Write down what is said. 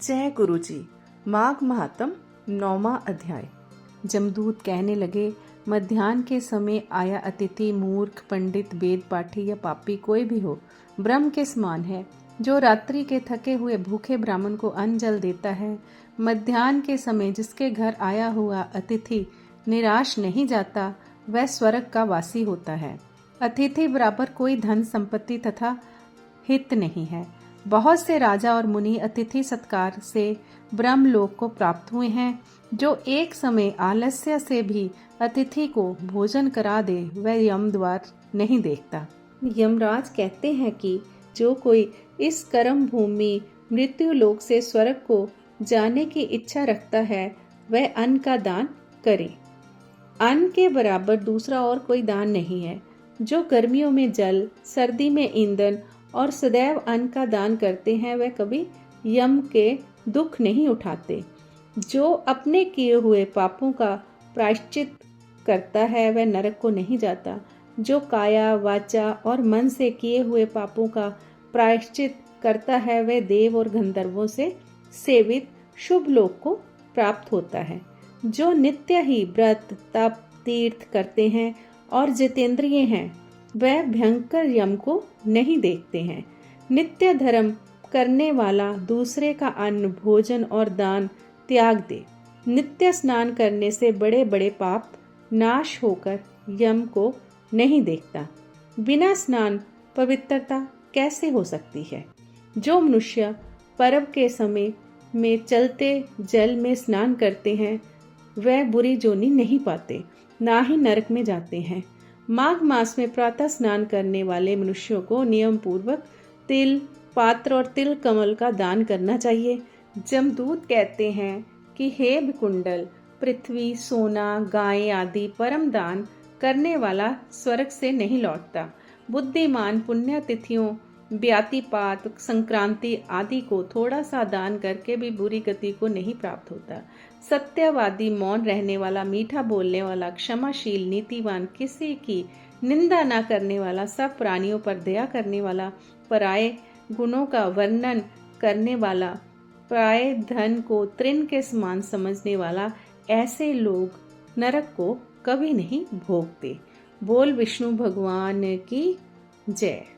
जय गुरु जी। माघ महात्म 9वां अध्याय। जमदूत कहने लगे, मध्याह्न के समय आया अतिथि मूर्ख, पंडित, वेद पाठी या पापी कोई भी हो, ब्रह्म के समान है। जो रात्रि के थके हुए भूखे ब्राह्मण को अन्न जल देता है, मध्याह्न के समय जिसके घर आया हुआ अतिथि निराश नहीं जाता, वह स्वर्ग का वासी होता है। अतिथि बराबर कोई धन संपत्ति तथा हित नहीं है। बहुत से राजा और मुनि अतिथि सत्कार से ब्रह्मलोक को प्राप्त हुए हैं। जो एक समय आलस्य से भी अतिथि को भोजन करा दे, वह यम द्वार नहीं देखता। यमराज कहते हैं कि जो कोई इस कर्म भूमि मृत्यु लोक से स्वर्ग को जाने की इच्छा रखता है, वह अन्न का दान करे। अन्न के बराबर दूसरा और कोई दान नहीं है। जो गर्मियों में जल, सर्दी में ईंधन और सदैव अन्न का दान करते हैं, वे कभी यम के दुख नहीं उठाते। जो अपने किए हुए पापों का प्रायश्चित करता है, वह नरक को नहीं जाता। जो काया, वाचा और मन से किए हुए पापों का प्रायश्चित करता है, वह देव और गंधर्वों से सेवित शुभ लोक को प्राप्त होता है। जो नित्य ही व्रत, तप, तीर्थ करते हैं और जितेंद्रिय हैं, वह भयंकर यम को नहीं देखते हैं। नित्य धर्म करने वाला दूसरे का अन्न, भोजन और दान त्याग दे। नित्य स्नान करने से बड़े बड़े पाप नाश होकर यम को नहीं देखता। बिना स्नान पवित्रता कैसे हो सकती है? जो मनुष्य पर्व के समय में चलते जल में स्नान करते हैं, वह बुरी जोनी नहीं पाते, ना ही नरक में जाते हैं। माघ मास में प्रातः स्नान करने वाले मनुष्यों को नियम पूर्वक तिल पात्र और तिल कमल का दान करना चाहिए। जमदूत कहते हैं कि हे विकुंडल, पृथ्वी, सोना, गाय आदि परम दान करने वाला स्वर्ग से नहीं लौटता। बुद्धिमान पुण्यतिथियों, व्यातिपात, संक्रांति आदि को थोड़ा सा दान करके भी बुरी गति को नहीं प्राप्त होता। सत्यवादी, मौन रहने वाला, मीठा बोलने वाला, क्षमाशील, नीतिवान, किसी की निंदा न करने वाला, सब प्राणियों पर दया करने वाला, पराये गुणों का वर्णन करने वाला, पराये धन को तृण के समान समझने वाला, ऐसे लोग नरक को कभी नहीं भोगते। बोल विष्णु भगवान की जय।